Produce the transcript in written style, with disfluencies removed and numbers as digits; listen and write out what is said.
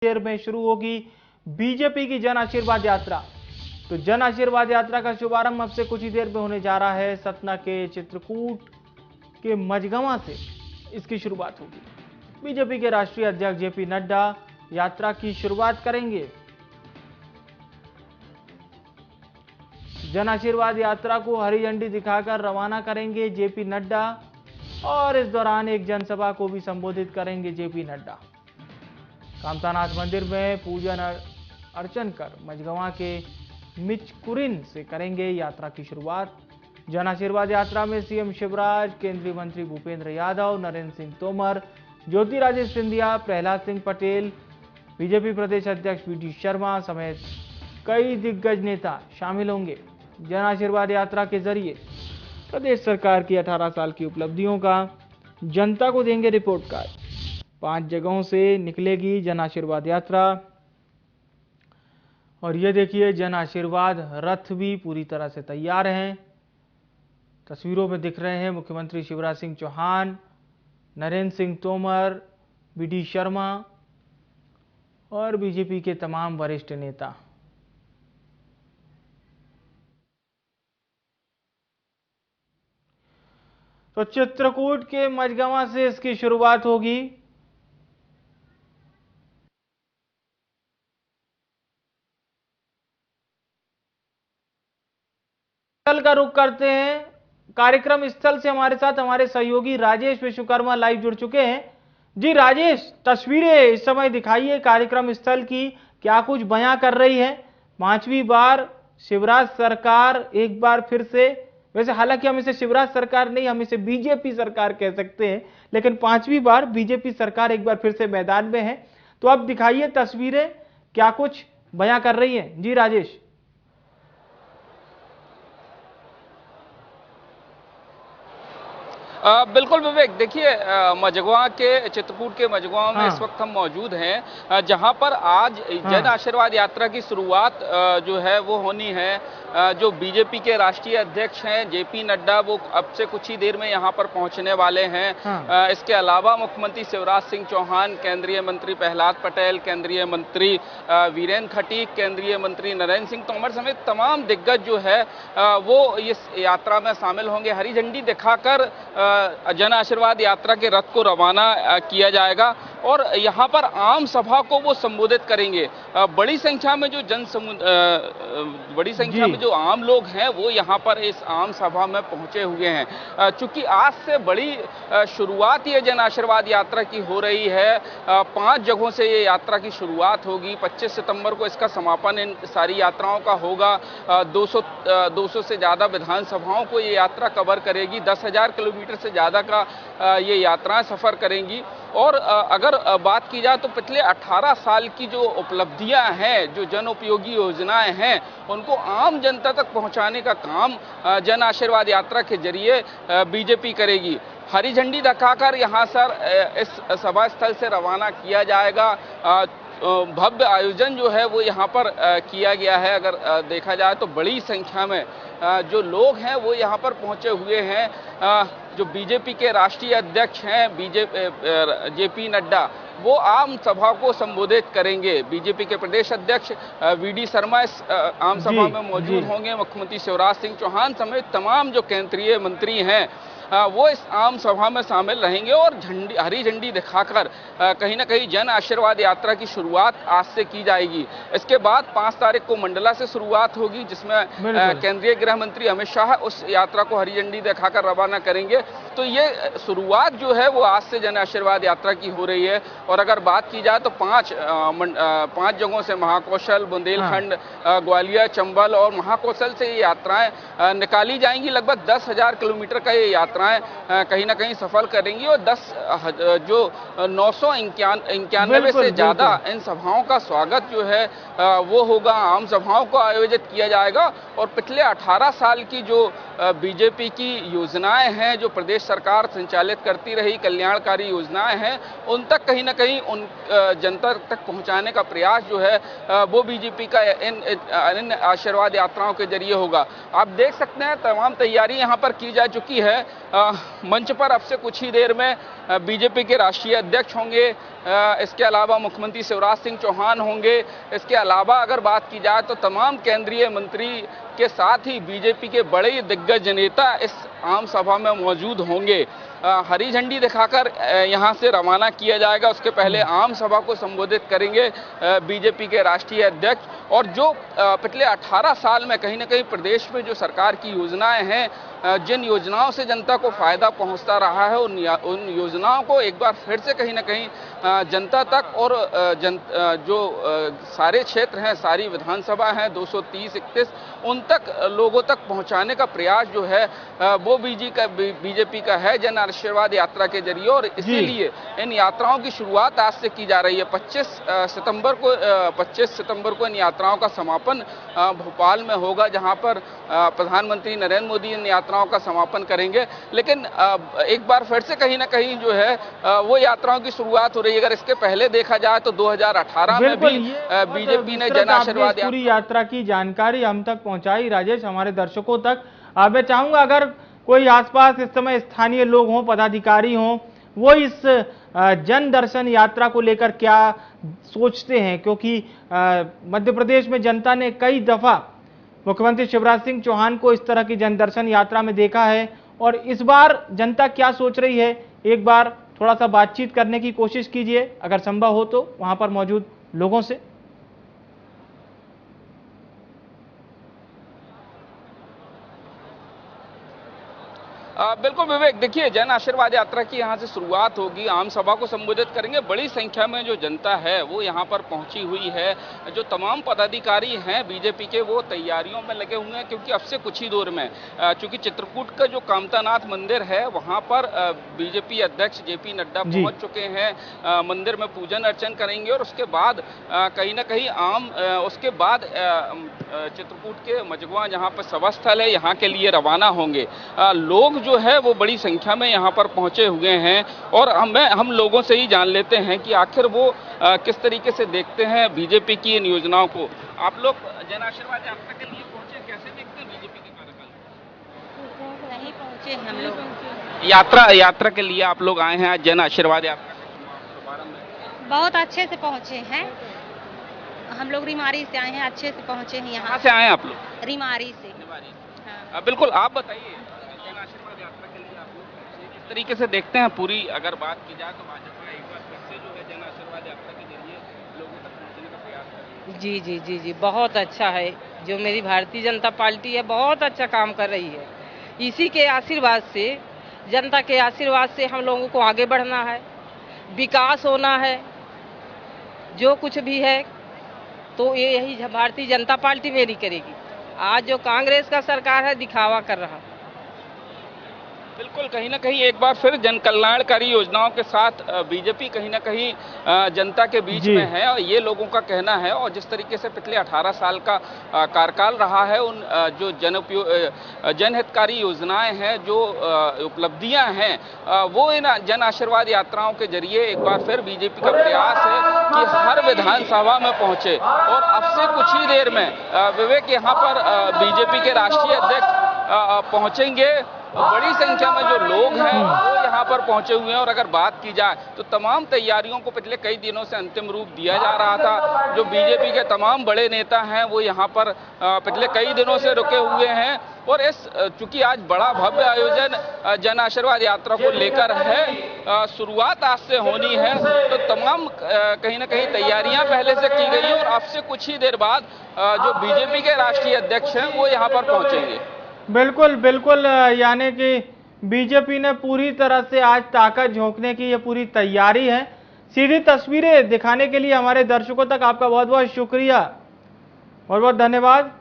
देर में शुरू होगी बीजेपी की जन आशीर्वाद यात्रा। तो जन आशीर्वाद यात्रा का शुभारंभ अब से कुछ ही देर में होने जा रहा है। सतना के चित्रकूट के मझगवां से इसकी शुरुआत होगी। बीजेपी के राष्ट्रीय अध्यक्ष जेपी नड्डा यात्रा की शुरुआत करेंगे। जन आशीर्वाद यात्रा को हरी झंडी दिखाकर रवाना करेंगे जेपी नड्डा और इस दौरान एक जनसभा को भी संबोधित करेंगे जेपी नड्डा। कामतानाथ मंदिर में पूजन अर्चन कर मझगवां के मिचकुरिन से करेंगे यात्रा की शुरुआत। जन आशीर्वाद यात्रा में सीएम शिवराज, केंद्रीय मंत्री भूपेंद्र यादव, नरेंद्र सिंह तोमर, ज्योतिरादित्य सिंधिया, प्रहलाद सिंह पटेल, बीजेपी प्रदेश अध्यक्ष वीडी शर्मा समेत कई दिग्गज नेता शामिल होंगे। जन आशीर्वाद यात्रा के जरिए प्रदेश सरकार की 18 साल की उपलब्धियों का जनता को देंगे रिपोर्ट कार्ड। 5 जगहों से निकलेगी जन आशीर्वाद यात्रा और ये देखिए जन आशीर्वाद रथ भी पूरी तरह से तैयार हैं। तस्वीरों में दिख रहे हैं मुख्यमंत्री शिवराज सिंह चौहान, नरेंद्र सिंह तोमर, वीडी शर्मा और बीजेपी के तमाम वरिष्ठ नेता। तो चित्रकूट के मझगवां से इसकी शुरुआत होगी। स्थल का रुख करते हैं। कार्यक्रम स्थल से हमारे साथ हमारे सहयोगी राजेश विश्वकर्मा लाइव जुड़ चुके हैं। जी राजेश, तस्वीरें इस समय दिखाइए कार्यक्रम स्थल की, क्या कुछ बयां कर रही है? 5वीं बार शिवराज सरकार एक बार फिर से, वैसे हालांकि हम इसे शिवराज सरकार नहीं, हम इसे बीजेपी सरकार कह सकते हैं, लेकिन 5वीं बार बीजेपी सरकार एक बार फिर से मैदान में है। तो अब दिखाइए तस्वीरें, क्या कुछ बयां कर रही है? जी राजेश। बिल्कुल विवेक, देखिए मझगवां के चित्रकूट के मझगवां में इस वक्त हम मौजूद हैं, जहां पर आज जन आशीर्वाद यात्रा की शुरुआत जो है वो होनी है। जो बीजेपी के राष्ट्रीय अध्यक्ष हैं जेपी नड्डा, वो अब से कुछ ही देर में यहां पर पहुंचने वाले हैं। इसके अलावा मुख्यमंत्री शिवराज सिंह चौहान, केंद्रीय मंत्री प्रहलाद पटेल, केंद्रीय मंत्री वीरेंद्र खटीक, केंद्रीय मंत्री नरेंद्र सिंह तोमर समेत तमाम दिग्गज जो है वो इस यात्रा में शामिल होंगे। हरी झंडी दिखाकर जन आशीर्वाद यात्रा के रथ को रवाना किया जाएगा और यहां पर आम सभा को वो संबोधित करेंगे। बड़ी संख्या में जो आम लोग हैं वो यहां पर इस आम सभा में पहुंचे हुए हैं। चूंकि आज से बड़ी शुरुआत ये जन आशीर्वाद यात्रा की हो रही है। 5 जगहों से ये यात्रा की शुरुआत होगी। 25 सितंबर को इसका समापन इन सारी यात्राओं का होगा। 200 से ज्यादा विधानसभाओं को ये यात्रा कवर करेगी। 10,000 किलोमीटर से ज्यादा का ये यात्राएं सफर करेंगी। और अगर बात की जाए तो पिछले 18 साल की जो उपलब्धियां हैं, जो जन उपयोगी योजनाएं हैं, उनको आम जनता तक पहुंचाने का काम जन आशीर्वाद यात्रा के जरिए बीजेपी करेगी। हरी झंडी दिखाकर यहां सर इस सभा स्थल से रवाना किया जाएगा। भव्य आयोजन जो है वो यहाँ पर किया गया है। अगर देखा जाए तो बड़ी संख्या में जो लोग हैं वो यहाँ पर पहुंचे हुए हैं। जो बीजेपी के राष्ट्रीय अध्यक्ष हैं जेपी नड्डा, वो आम सभा को संबोधित करेंगे। बीजेपी के प्रदेश अध्यक्ष वीडी शर्मा इस आम सभा में मौजूद होंगे। मुख्यमंत्री शिवराज सिंह चौहान समेत तमाम जो केंद्रीय मंत्री हैं वो इस आम सभा में शामिल रहेंगे और हरी झंडी दिखाकर कहीं ना कहीं जन आशीर्वाद यात्रा की शुरुआत आज से की जाएगी। इसके बाद 5 तारीख को मंडला से शुरुआत होगी, जिसमें केंद्रीय गृह मंत्री अमित शाह उस यात्रा को हरी झंडी दिखाकर रवाना करेंगे। तो ये शुरुआत जो है वो आज से जन आशीर्वाद यात्रा की हो रही है। और अगर बात की जाए तो 5 जगहों से महाकौशल, बुंदेलखंड, ग्वालियर, चंबल और महाकौशल से ये यात्राएं निकाली जाएंगी। लगभग 10,000 किलोमीटर का ये यात्राएं कहीं ना कहीं सफल करेंगी और 991 से ज्यादा इन सभाओं का स्वागत जो है वो होगा, आम सभाओं को आयोजित किया जाएगा। और पिछले 18 साल की जो बीजेपी की योजनाएं हैं, जो प्रदेश सरकार संचालित करती रही कल्याणकारी योजनाएं हैं, उन तक कहीं ना कहीं उन जनता तक पहुंचाने का प्रयास जो है वो बीजेपी का इन आशीर्वाद यात्राओं के जरिए होगा। आप देख सकते हैं तमाम तैयारी यहां पर की जा चुकी है। मंच पर अब से कुछ ही देर में बीजेपी के राष्ट्रीय अध्यक्ष होंगे, इसके अलावा मुख्यमंत्री शिवराज सिंह चौहान होंगे। इसके अलावा अगर बात की जाए तो तमाम केंद्रीय मंत्री के साथ ही बीजेपी के बड़े दिग्गज नेता इस आम सभा में मौजूद होंगे। हरी झंडी दिखाकर यहां से रवाना किया जाएगा। उसके पहले आम सभा को संबोधित करेंगे बीजेपी के राष्ट्रीय अध्यक्ष। और जो पिछले 18 साल में कहीं ना कहीं प्रदेश में जो सरकार की योजनाएं हैं, जिन योजनाओं से जनता को फायदा पहुंचता रहा है, उन योजनाओं को एक बार फिर से कहीं ना कहीं जनता तक और जो सारे क्षेत्र हैं, सारी विधानसभा हैं 230-31, उन तक लोगों तक पहुंचाने का प्रयास जो है वो बीजेपी का है जन आशीर्वाद यात्रा के जरिए। और इसीलिए इन यात्राओं की शुरुआत आज से की जा रही है। 25 सितंबर को इन यात्राओं का समापन भोपाल में होगा, जहां पर प्रधानमंत्री नरेंद्र मोदी इन यात्राओं का समापन करेंगे। लेकिन एक बार फिर से कहीं ना कहीं जो है वो यात्राओं की शुरुआत हो रही है। अगर इसके पहले देखा जाए तो 2018 में भी बीजेपी ने जन आशीर्वाद पूरी यात्रा की जानकारी हम तक पहुंचाई, राजेश, हमारे दर्शकों तक। मैं चाहूंगा अगर कोई आसपास इस समय स्थानीय लोग हों, पदाधिकारी हों, वो इस जन दर्शन यात्रा को लेकर क्या सोचते हैं, क्योंकि मध्य प्रदेश में जनता ने कई दफा मुख्यमंत्री शिवराज सिंह चौहान को इस तरह की जन दर्शन यात्रा में देखा है। और इस बार जनता क्या सोच रही है, एक बार थोड़ा सा बातचीत करने की कोशिश कीजिए अगर संभव हो तो वहां पर मौजूद लोगों से। बिल्कुल विवेक, देखिए जन आशीर्वाद यात्रा की यहाँ से शुरुआत होगी, आम सभा को संबोधित करेंगे। बड़ी संख्या में जो जनता है वो यहाँ पर पहुंची हुई है। जो तमाम पदाधिकारी हैं बीजेपी के वो तैयारियों में लगे हुए हैं, क्योंकि अब से कुछ ही दूर में चूंकि चित्रकूट का जो कामतानाथ मंदिर है वहाँ पर बीजेपी अध्यक्ष जेपी नड्डा पहुंच चुके हैं। मंदिर में पूजन अर्चन करेंगे और उसके बाद कहीं ना कहीं उसके बाद चित्रकूट के मझगुआ जहाँ पर सभा स्थल है यहाँ के लिए रवाना होंगे। लोग जो है वो बड़ी संख्या में यहाँ पर पहुंचे हुए हैं और हम लोगों से ही जान लेते हैं कि आखिर वो किस तरीके से देखते हैं बीजेपी की इन योजनाओं को। आप लोग जन आशीर्वाद यात्रा के लिए पहुंचे, कैसे देखते हैं बीजेपी के कार्यकाल? नहीं पहुंचे हम लोग। यात्रा के लिए आप लोग आए हैं आज जन आशीर्वाद यात्रा? बहुत अच्छे से पहुंचे हैं हम लोग। रिमारी से आए हैं, अच्छे से पहुंचे हैं यहाँ। कहाँ से आए हैं आप लोग? रिमारी से। हाँ। बिल्कुल, आप बताइए जन आशीर्वाद यात्रा के लिए आप लोग किस तरीके से देखते हैं पूरी अगर बात की जाए तो भाजपा एक बार फिर से जो है जन आशीर्वाद यात्रा के जरिए लोगों तक पहुंचने का प्रयास कर रही है? जी जी जी जी, बहुत अच्छा है। जो मेरी भारतीय जनता पार्टी है बहुत अच्छा काम कर रही है। इसी के आशीर्वाद से, जनता के आशीर्वाद से हम लोगों को आगे बढ़ना है, विकास होना है। जो कुछ भी है तो ये यही भारतीय जनता पार्टी मेरी करेगी। आज जो कांग्रेस का सरकार है दिखावा कर रहा। बिल्कुल, कहीं ना कहीं एक बार फिर जन कल्याणकारी योजनाओं के साथ बीजेपी कहीं ना कहीं जनता के बीच में है और ये लोगों का कहना है। और जिस तरीके से पिछले 18 साल का कार्यकाल रहा है, उन जो जनहितकारी योजनाएं हैं, जो उपलब्धियां हैं, वो इन जन आशीर्वाद यात्राओं के जरिए एक बार फिर बीजेपी का प्रयास है कि हर विधानसभा में पहुंचे। और अब से कुछ ही देर में विवेक यहाँ पर बीजेपी के राष्ट्रीय अध्यक्ष पहुंचेंगे। बड़ी संख्या में जो लोग हैं वो यहाँ पर पहुंचे हुए हैं। और अगर बात की जाए तो तमाम तैयारियों को पिछले कई दिनों से अंतिम रूप दिया जा रहा था। जो बीजेपी के तमाम बड़े नेता हैं वो यहाँ पर पिछले कई दिनों से रुके हुए हैं। और चूंकि आज बड़ा भव्य आयोजन जन आशीर्वाद यात्रा को लेकर है, शुरुआत आज से होनी है, तो तमाम कहीं ना कहीं तैयारियां पहले से की गई है। और अब से कुछ ही देर बाद जो बीजेपी के राष्ट्रीय अध्यक्ष हैं वो यहाँ पर पहुंचेंगे। बिल्कुल बिल्कुल, यानी कि बीजेपी ने पूरी तरह से आज ताकत झोंकने की ये पूरी तैयारी है। सीधी तस्वीरें दिखाने के लिए हमारे दर्शकों तक आपका बहुत बहुत शुक्रिया, बहुत बहुत धन्यवाद।